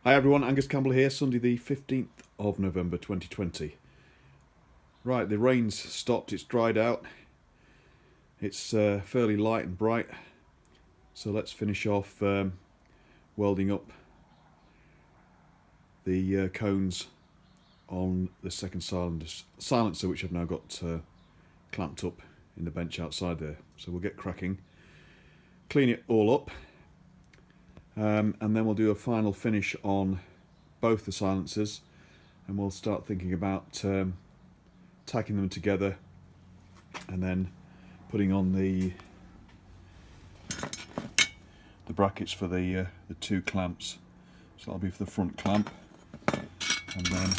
Hi everyone, Angus Campbell here, Sunday the 15th of November 2020. Right, the rain's stopped, it's dried out, it's fairly light and bright, so let's finish off welding up the cones on the second silencer, which I've now got clamped up in the bench outside there. So we'll get cracking, clean it all up, and then we'll do a final finish on both the silencers, and we'll start thinking about tacking them together and then putting on the brackets for the two clamps. So that'll be for the front clamp, and then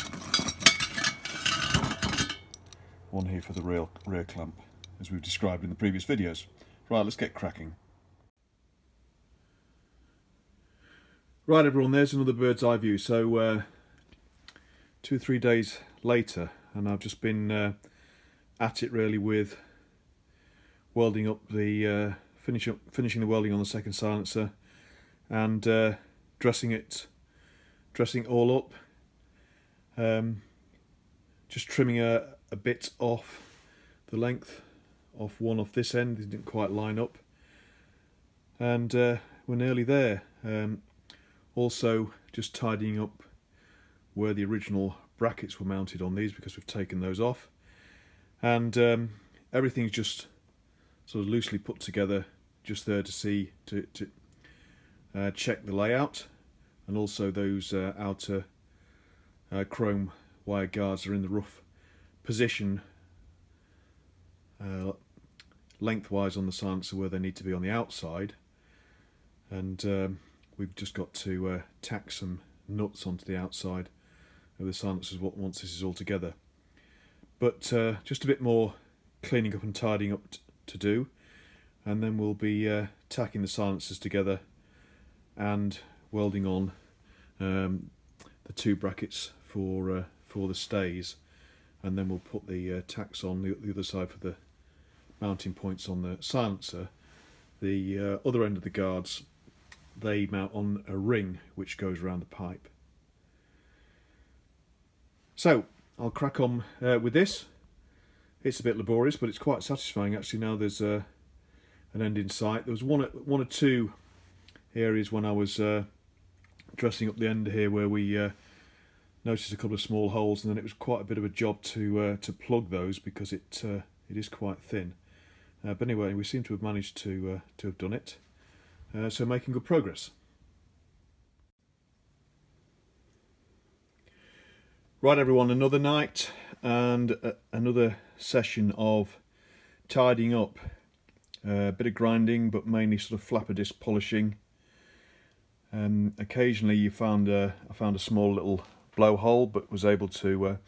one here for the rear clamp, as we've described in the previous videos. Right, let's get cracking. Right everyone, there's another bird's eye view. So 2 or 3 days later, and I've just been at it really with welding up the finishing the welding on the second silencer, and dressing it all up, just trimming a bit off the length off this end. It didn't quite line up, and we're nearly there. Also just tidying up where the original brackets were mounted on these, because we've taken those off, and everything's just sort of loosely put together just there to see, to check the layout, and also those outer chrome wire guards are in the rough position lengthwise on the silencer where they need to be on the outside, and we've just got to tack some nuts onto the outside of the silencers once this is all together. But just a bit more cleaning up and tidying up to do, and then we'll be tacking the silencers together and welding on the two brackets for the stays, and then we'll put the tacks on the other side for the mounting points on the silencer. The other end of the guards, they mount on a ring which goes around the pipe. So I'll crack on with this. It's a bit laborious, but it's quite satisfying actually. Now there's an end in sight. There was one or two areas when I was dressing up the end here where we noticed a couple of small holes, and then it was quite a bit of a job to plug those, because it is quite thin. But anyway, we seem to have managed to have done it. So making good progress. Right everyone, another night and another session of tidying up. A bit of grinding, but mainly sort of flapper disc polishing. Occasionally I found a small little blowhole, but was able to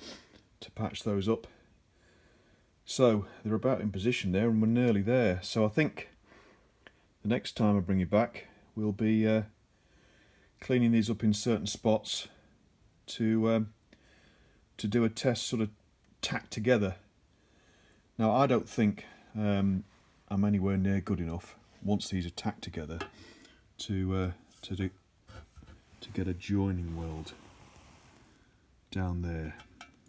patch those up. So they're about in position there, and we're nearly there. So I think the next time I bring you back, we'll be cleaning these up in certain spots to do a test, sort of tack together. Now I don't think I'm anywhere near good enough once these are tacked together to get a joining weld down there,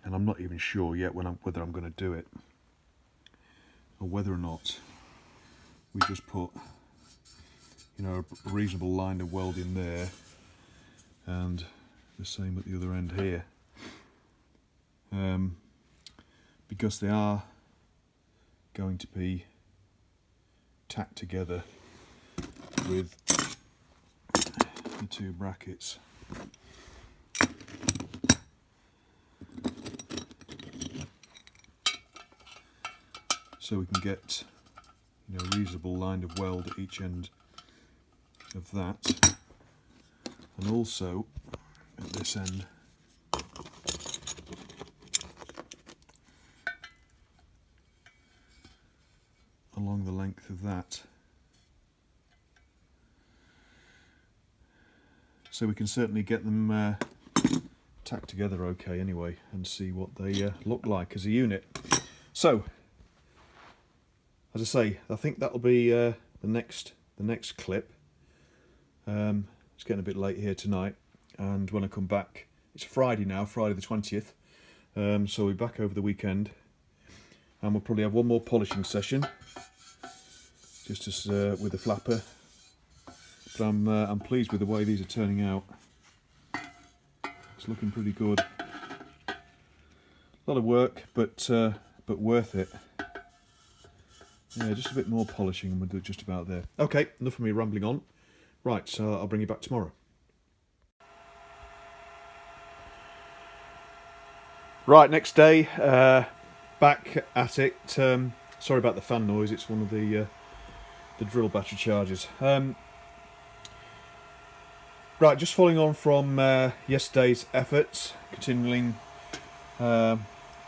and I'm not even sure yet whether I'm going to do it, or whether or not we just put, you know, a reasonable line of weld in there, and the same at the other end here, because they are going to be tacked together with the two brackets. So we can get, you know, a reasonable line of weld at each end of that, and also at this end along the length of that. So we can certainly get them tacked together okay anyway, and see what they look like as a unit. So as I say, I think that'll be the next clip. It's getting a bit late here tonight, and when I come back, it's Friday now, Friday the 20th, so we'll be back over the weekend, and we'll probably have one more polishing session, just as with the flapper. But I'm pleased with the way these are turning out. It's looking pretty good. A lot of work, but worth it. Yeah, just a bit more polishing and we'll do just about there. Okay, enough of me rambling on. Right, so I'll bring you back tomorrow. Right, next day, back at it. Sorry about the fan noise, it's one of the drill battery chargers. Right, just following on from yesterday's efforts, continuing to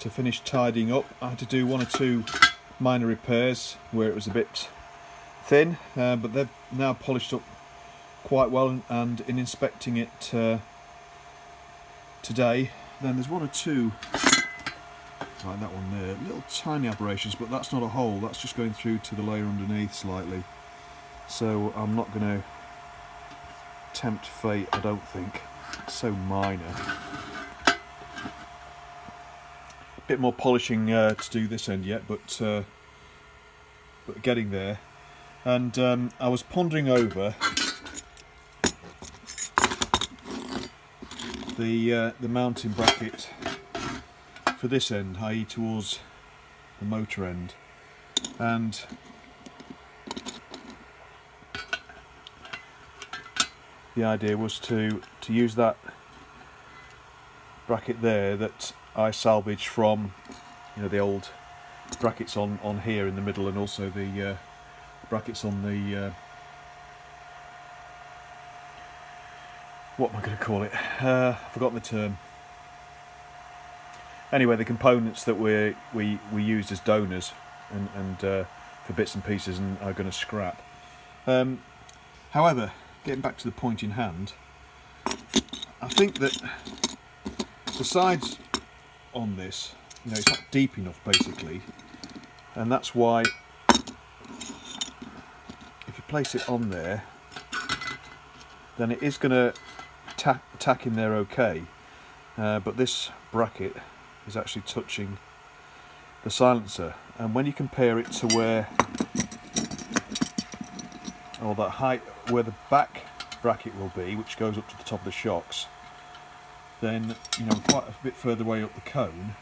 finish tidying up. I had to do 1 or 2 minor repairs where it was a bit thin, but they're now polished up quite well, and in inspecting it today, then there's 1 or 2, like that one there, little tiny aberrations, but that's not a hole, that's just going through to the layer underneath slightly. So I'm not going to tempt fate, I don't think. It's so minor. Bit more polishing to do this end yet, but getting there. And I was pondering over the mounting bracket for this end, i.e. towards the motor end, and the idea was to use that bracket there that I salvaged from, you know, the old brackets on here in the middle, and also the brackets on the what am I going to call it? I've forgotten the term. Anyway, the components that we used as donors and for bits and pieces and are going to scrap. However, getting back to the point in hand, I think that the sides on this, you know, it's not deep enough basically, and that's why if you place it on there, then it is going to tack in there okay, but this bracket is actually touching the silencer, and when you compare it to where, or that height where the back bracket will be, which goes up to the top of the shocks, then, you know, quite a bit further away up the cone,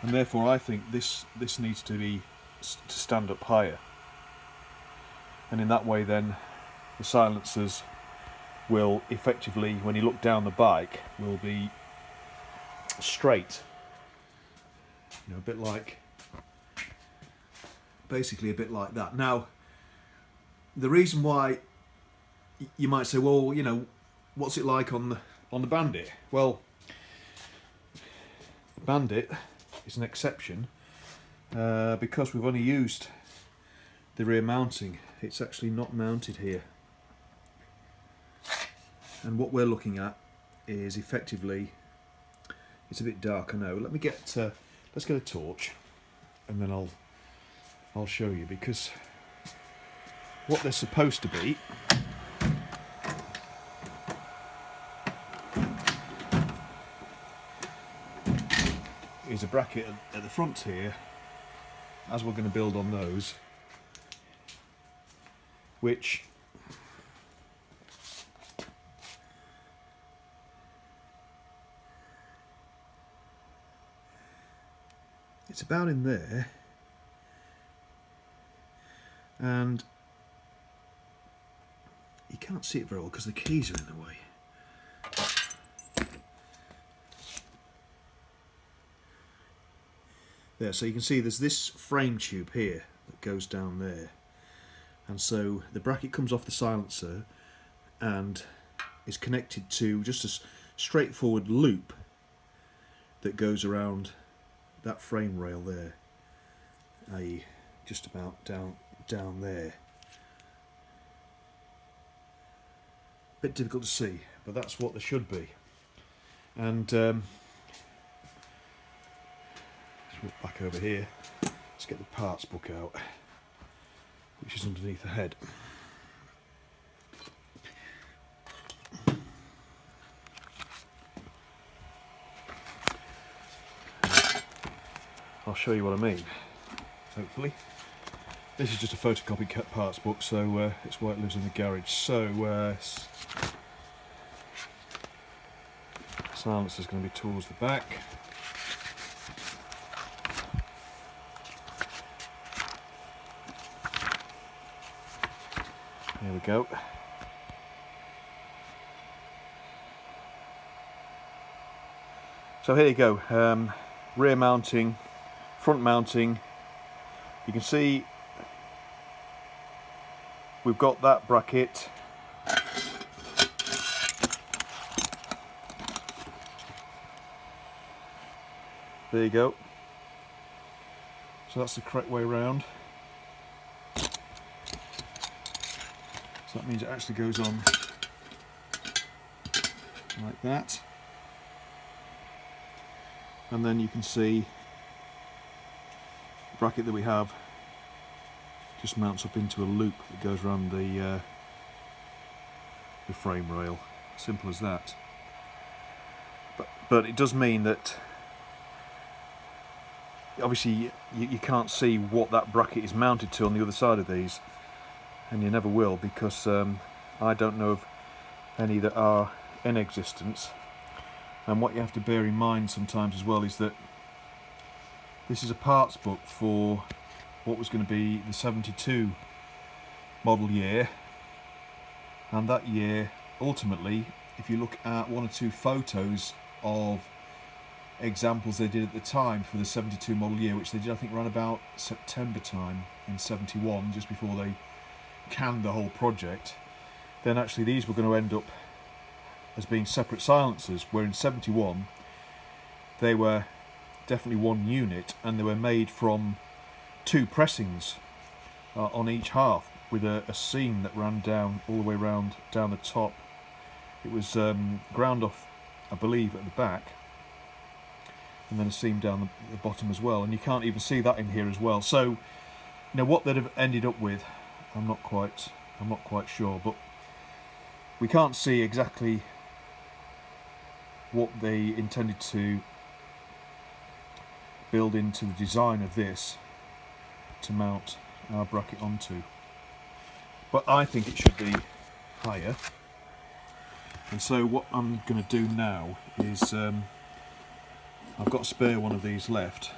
and therefore I think this needs to stand up higher, and in that way then the silencers will effectively, when you look down the bike, will be straight, you know, a bit like, basically a bit like that. Now, the reason why you might say, well, you know, what's it like on the Bandit? Well, the Bandit is an exception because we've only used the rear mounting. It's actually not mounted here, and what we're looking at is effectively, it's a bit dark, I know. Let me get let's get a torch, and then I'll show you, because what they're supposed to be is a bracket at the front here, as we're going to build on those, which it's about in there, and you can't see it very well because the keys are in the way. There, so you can see there's this frame tube here that goes down there, and so the bracket comes off the silencer and is connected to just a straightforward loop that goes around that frame rail there, i.e. just about down there. Bit difficult to see, but that's what there should be. And let's walk back over here. Let's get the parts book out, which is underneath the head. I'll show you what I mean, hopefully. This is just a photocopy parts book, so it's why it lives in the garage. So silencer is going to be towards the back. There we go. So here you go, rear mounting, front mounting. You can see we've got that bracket. There you go. So that's the correct way round. So that means it actually goes on like that. And then you can see the bracket that we have just mounts up into a loop that goes around the frame rail. Simple as that. But it does mean that obviously you can't see what that bracket is mounted to on the other side of these, and you never will, because I don't know of any that are in existence. And what you have to bear in mind sometimes as well is that this is a parts book for what was going to be the 72 model year, and that year ultimately, if you look at one or two photos of examples they did at the time for the 72 model year, which they did I think around about September time in 71, just before they canned the whole project, then actually these were going to end up as being separate silencers, where in 71 they were definitely one unit, and they were made from two pressings on each half, with a seam that ran down all the way round down the top. It was ground off, I believe, at the back, and then a seam down the bottom as well, and you can't even see that in here as well. So, you know, what they'd have ended up with, I'm not quite sure, but we can't see exactly what they intended to build into the design of this to mount our bracket onto. But I think it should be higher. And so what I'm going to do now is I've got a spare one of these left,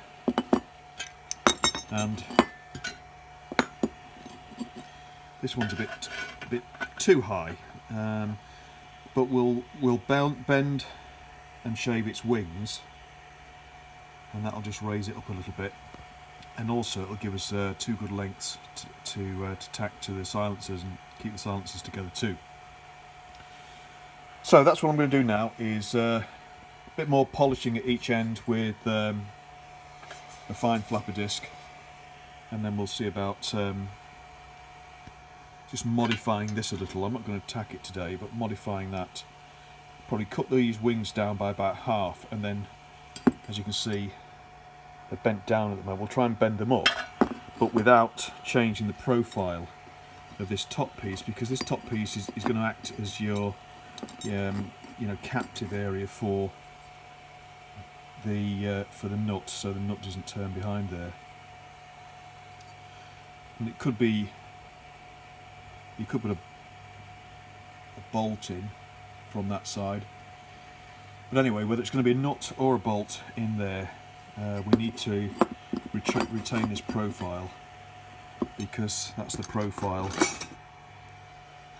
and this one's a bit too high, but we'll bend and shave its wings, and that'll just raise it up a little bit, and also it'll give us two good lengths to tack to the silencers and keep the silencers together too. So that's what I'm going to do now, is a bit more polishing at each end with a fine flapper disc, and then we'll see about just modifying this a little. I'm not going to tack it today, but modifying that. Probably cut these wings down by about half, and then, as you can see, they're bent down at the moment. We'll try and bend them up, but without changing the profile of this top piece, because this top piece is going to act as your captive area for the nut, so the nut doesn't turn behind there. And it could be, you could put a bolt in from that side, but anyway, whether it's going to be a nut or a bolt in there, we need to retain this profile, because that's the profile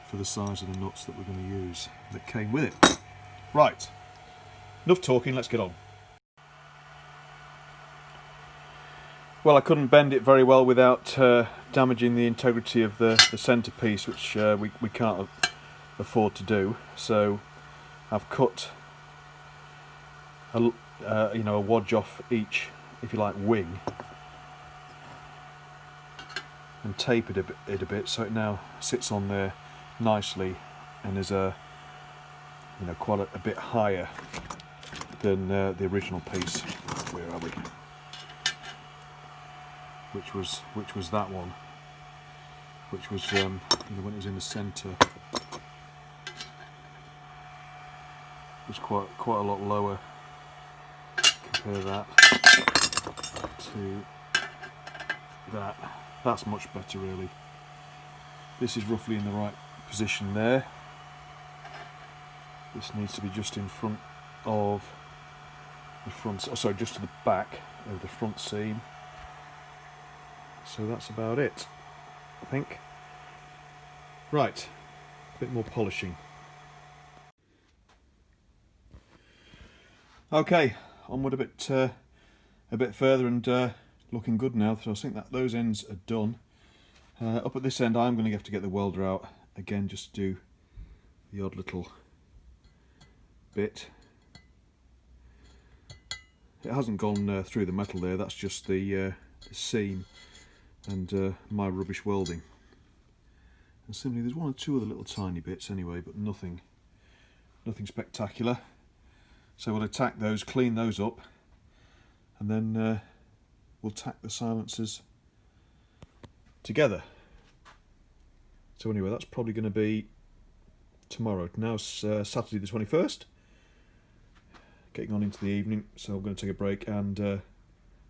for the size of the nuts that we're going to use that came with it. Right, enough talking, let's get on. Well, I couldn't bend it very well without damaging the integrity of the centre piece, which we can't afford to do. So I've cut a wadge off each, if you like, wing, and tapered it a bit, so it now sits on there nicely and is quite a bit higher than the original piece. Where are we? Which was that one, which was when it was in the centre, was quite a lot lower. Compare that. to that. That's much better really. This is roughly in the right position there. This needs to be just in front of the front, oh, sorry, just to the back of the front seam. So that's about it, I think. Right, a bit more polishing. Okay, onward a bit further, and looking good now. So I think that those ends are done. Up at this end, I'm going to have to get the welder out again, just to do the odd little bit. It hasn't gone through the metal there. That's just the seam and my rubbish welding. And simply, there's one or two other little tiny bits anyway, but nothing spectacular. So we'll attack those, clean those up, and then we'll tack the silencers together. So anyway, that's probably going to be tomorrow. Now it's Saturday the 21st, getting on into the evening, so I'm going to take a break and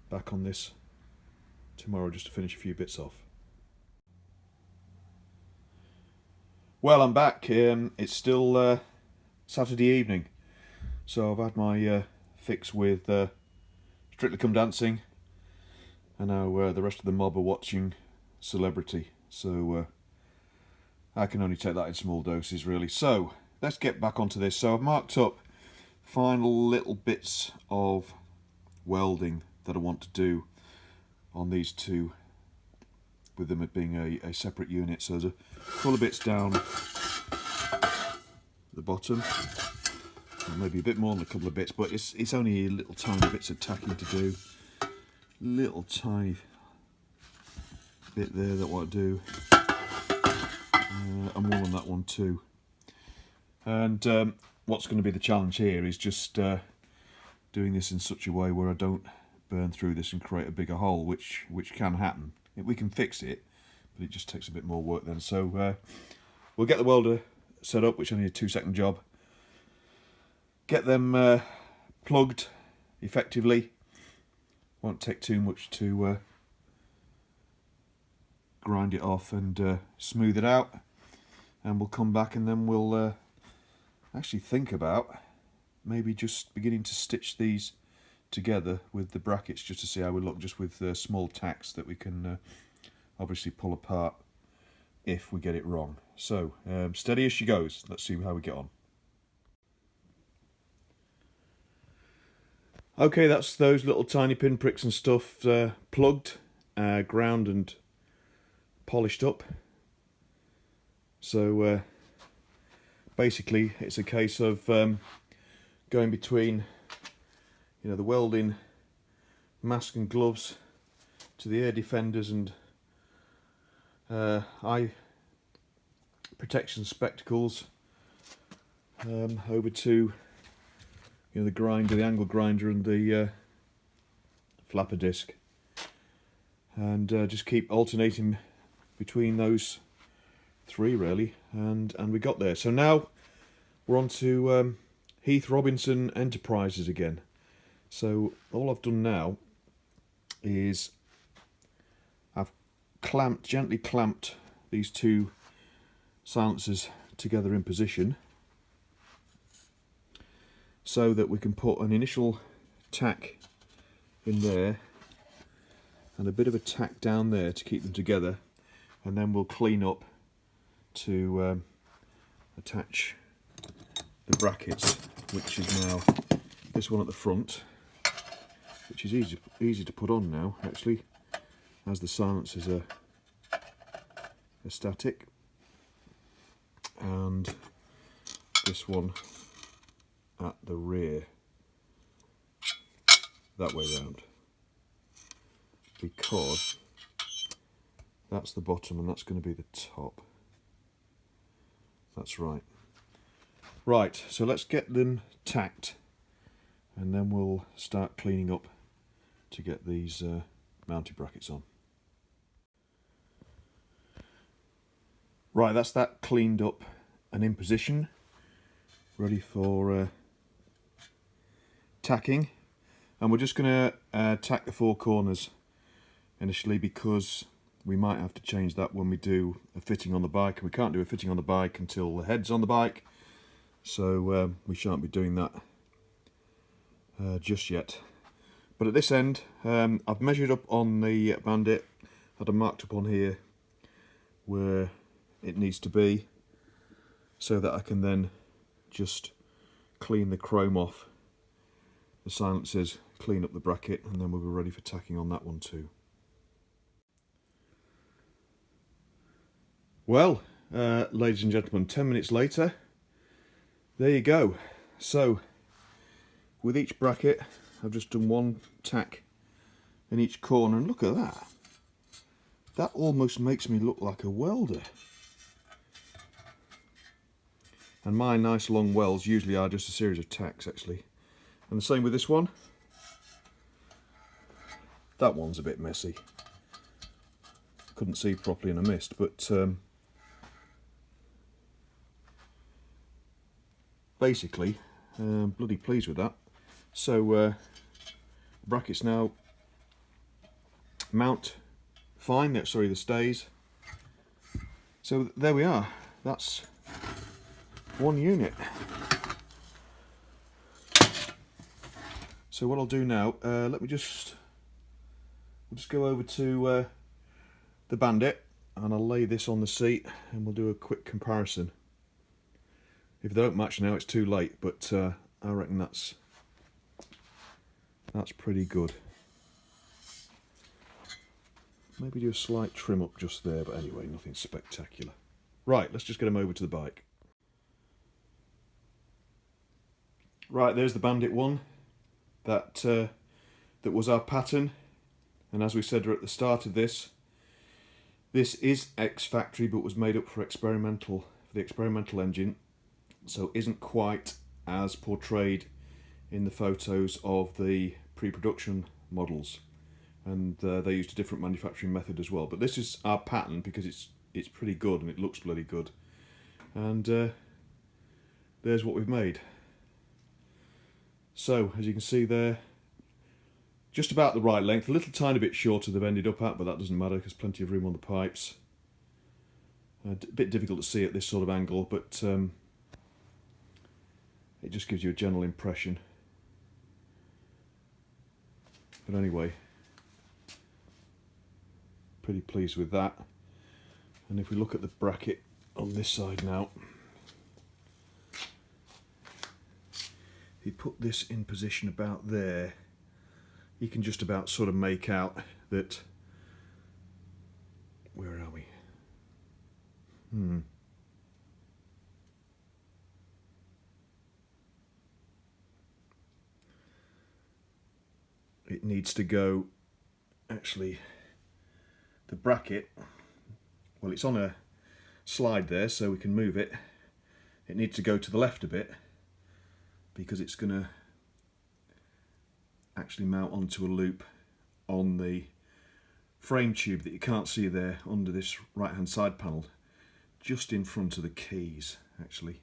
back on this tomorrow just to finish a few bits off. Well, I'm back. It's still Saturday evening, so I've had my fix with Strictly Come Dancing, and now the rest of the mob are watching Celebrity, so I can only take that in small doses really. So let's get back onto this. So I've marked up final little bits of welding that I want to do on these two, with them being a separate unit. So there's a couple of bits down the bottom, or maybe a bit more than a couple of bits, but it's only little tiny bits of tacking to do. Little tiny bit there that I want to do, and one on that one too. And what's going to be the challenge here is just doing this in such a way where I don't burn through this and create a bigger hole, which can happen. We can fix it, but it just takes a bit more work then. So we'll get the welder set up, which is only a 2-second job. Get them plugged effectively. Won't take too much to grind it off and smooth it out. And we'll come back and then we'll actually think about maybe just beginning to stitch these together with the brackets, just to see how we look, just with small tacks that we can obviously pull apart if we get it wrong. So steady as she goes. Let's see how we get on. Okay, that's those little tiny pinpricks and stuff plugged, ground and polished up. So basically it's a case of going between, you know, the welding mask and gloves to the air defenders and eye protection spectacles, over to, you know, the grinder, the angle grinder and the flapper disc, and just keep alternating between those three really, and we got there. So now we're on to Heath Robinson Enterprises again. So all I've done now is I've gently clamped these two silencers together in position so that we can put an initial tack in there and a bit of a tack down there to keep them together, and then we'll clean up to attach the brackets, which is now this one at the front, which is easy to put on now actually, as the silencers are static, and this one at the rear, that way round, because that's the bottom and that's going to be the top. That's right. Right, so let's get them tacked and then we'll start cleaning up to get these mounted brackets on. Right, that's that cleaned up and in position, ready for tacking. And we're just going to tack the 4 corners initially, because we might have to change that when we do a fitting on the bike. We can't do a fitting on the bike until the head's on the bike, so we shan't be doing that just yet. But at this end, I've measured up on the bandit, had them marked up on here where it needs to be, so that I can then just clean the chrome off the silencers, clean up the bracket, and then we'll be ready for tacking on that one too. Well, ladies and gentlemen, 10 minutes later, there you go. So, with each bracket, I've just done 1 tack in each corner, and look at that. That almost makes me look like a welder. And my nice long welds usually are just a series of tacks, actually. And the same with this one. That one's a bit messy. Couldn't see properly in a mist, but basically, bloody pleased with that. So brackets now mount fine. Sorry, the stays. So there we are. That's 1 unit. So what I'll do now, we'll just go over to the bandit, and I'll lay this on the seat, and we'll do a quick comparison. If they don't match now, it's too late, but I reckon that's pretty good. Maybe do a slight trim up just there, but anyway, nothing spectacular. Right, let's just get them over to the bike. Right, there's the bandit one. That was our pattern, and as we said at the start of this is ex-factory, but was made up for the experimental engine, so isn't quite as portrayed in the photos of the pre-production models, and they used a different manufacturing method as well. But this is our pattern because it's pretty good and it looks bloody good, and there's what we've made. So as you can see there, just about the right length, a little tiny bit shorter than they've ended up at, but that doesn't matter because plenty of room on the pipes. A bit difficult to see at this sort of angle, but it just gives you a general impression. But anyway, pretty pleased with that. And if we look at the bracket on this side now, if you put this in position about there, you can just about sort of make out that, where are we? It needs to go, actually, the bracket, well, it's on a slide there, so we can move it. It needs to go to the left a bit, because it's going to actually mount onto a loop on the frame tube that you can't see there under this right hand side panel, just in front of the keys actually.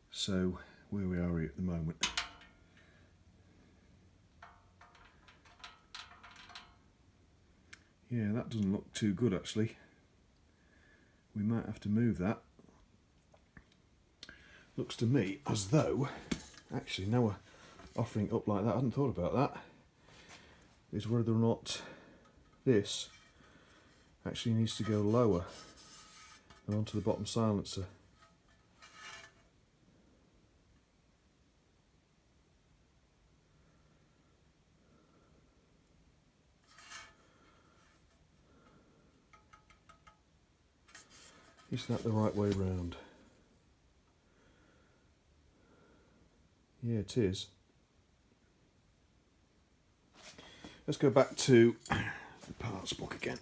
So where we are at the moment, yeah, that doesn't look too good actually. We might have to move that. Looks to me as though, actually now we're offering it up like that, I hadn't thought about that, is whether or not this actually needs to go lower and onto the bottom silencer. Is that the right way round? Yeah, it is. Let's go back to the parts book again.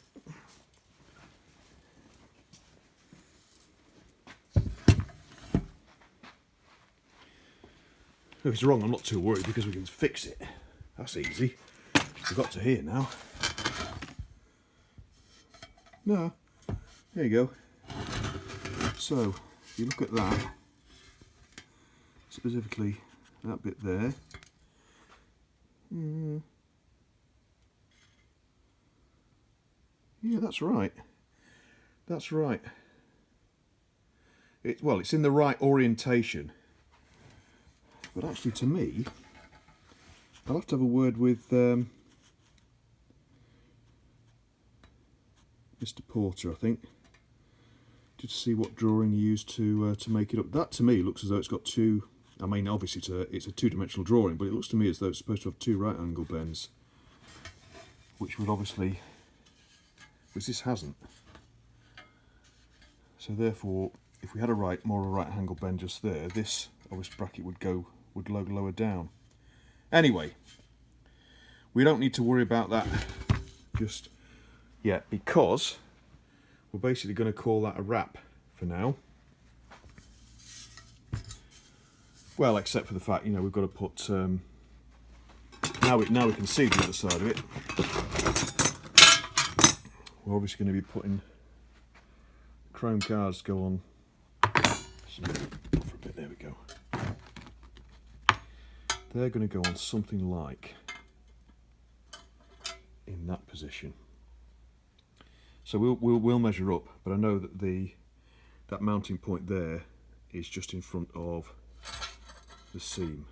If it's wrong, I'm not too worried because we can fix it. That's easy. We've got to here now. No, there you go. So, if you look at that, specifically that bit there, Yeah, that's right. That's right. Well, it's in the right orientation. But actually, to me, I'll have to have a word with Mr. Porter, I think, just to see what drawing he used to make it up. That to me looks as though it's got two. I mean, obviously it's a two-dimensional drawing, but it looks to me as though it's supposed to have two right angle bends, which would obviously, which this hasn't. So therefore, if we had more of a right angle bend just there, this bracket would lower down. Anyway, we don't need to worry about that just yet, because we're basically going to call that a wrap for now. Well, except for the fact, we've got to put now we can see the other side of it. We're obviously going to be putting chrome guards go on for a bit. There we go. They're going to go on something like in that position. So we'll measure up, but I know that that mounting point there is just in front of the seam.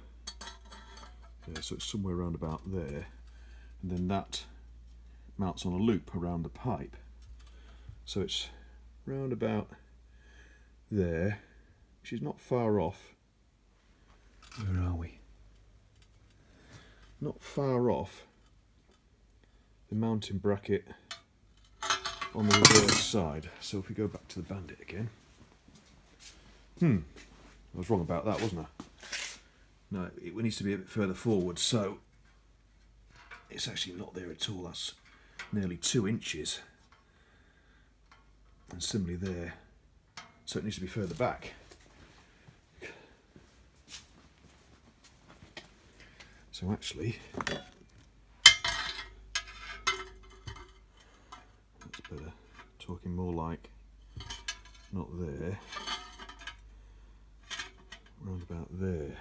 Yeah, so it's somewhere around about there, and then that mounts on a loop around the pipe. So it's round about there, which is not far off. Where are we? Not far off the mounting bracket on the reverse side. So if we go back to the bandit again, I was wrong about that, wasn't I? No, it needs to be a bit further forward, so it's actually not there at all. That's nearly 2 inches, and similarly there, so it needs to be further back. So actually, that's better. Talking more like not there, round about there.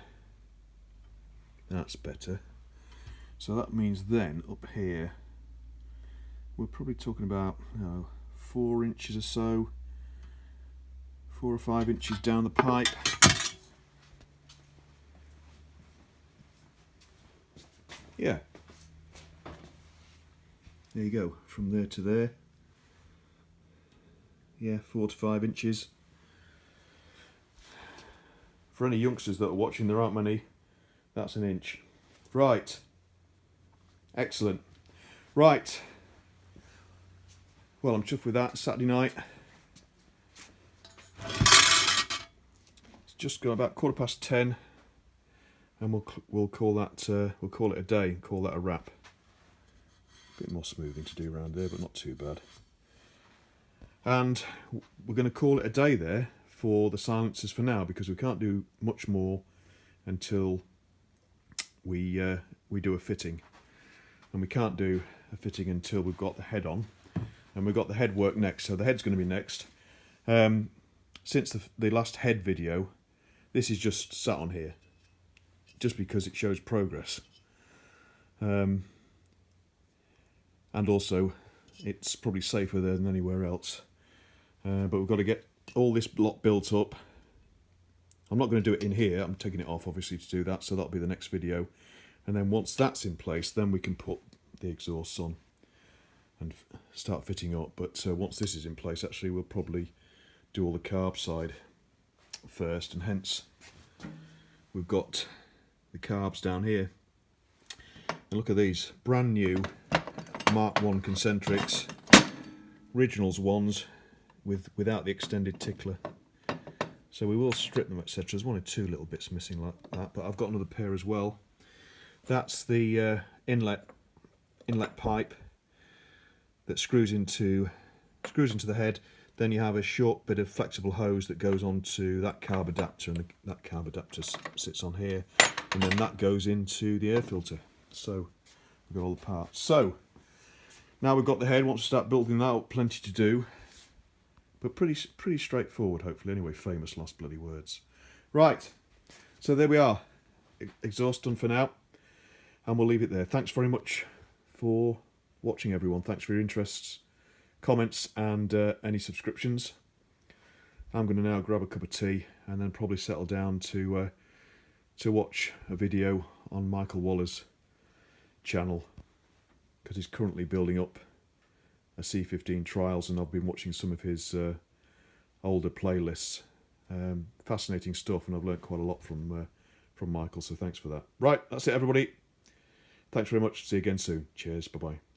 That's better. So that means then up here we're probably talking about 4 inches or so, 4 or 5 inches down the pipe. Yeah, there you go, from there to there. Yeah, 4 to 5 inches. For any youngsters that are watching, there aren't many. That's 1 inch. Right. Excellent. Right. Well, I'm chuffed with that. Saturday night. It's just gone about 10:15, and we'll call that we'll call it a day. Call that a wrap. A bit more smoothing to do around there, but not too bad. And we're going to call it a day there for the silencers for now, because we can't do much more until we do a fitting, and we can't do a fitting until we've got the head on, and we've got the head work next. So the head's going to be next. Since the last head video, this is just sat on here just because it shows progress, and also it's probably safer there than anywhere else. But we've got to get all this lot built up. I'm not going to do it in here, I'm taking it off obviously to do that, so that'll be the next video. And then once that's in place, then we can put the exhausts on and start fitting up. But once this is in place, actually we'll probably do all the carb side first, and hence we've got the carbs down here. And look at these, brand new Mark 1 concentrics, originals ones without the extended tickler. So we will strip them, etc. There's 1 or 2 little bits missing like that, but I've got another pair as well. That's the inlet pipe that screws into the head. Then you have a short bit of flexible hose that goes onto that carb adapter, and that carb adapter sits on here, and then that goes into the air filter. So we've got all the parts. So now we've got the head. Once we start building that up, plenty to do, but pretty straightforward, hopefully. Anyway, famous last bloody words. Right, so there we are. Exhaust done for now. And we'll leave it there. Thanks very much for watching, everyone. Thanks for your interests, comments, and any subscriptions. I'm going to now grab a cup of tea and then probably settle down to watch a video on Michael Waller's channel, because he's currently building up a C15 trials, and I've been watching some of his older playlists. Fascinating stuff, and I've learnt quite a lot from Michael, so thanks for that. Right, that's it, everybody. Thanks very much. See you again soon. Cheers. Bye-bye.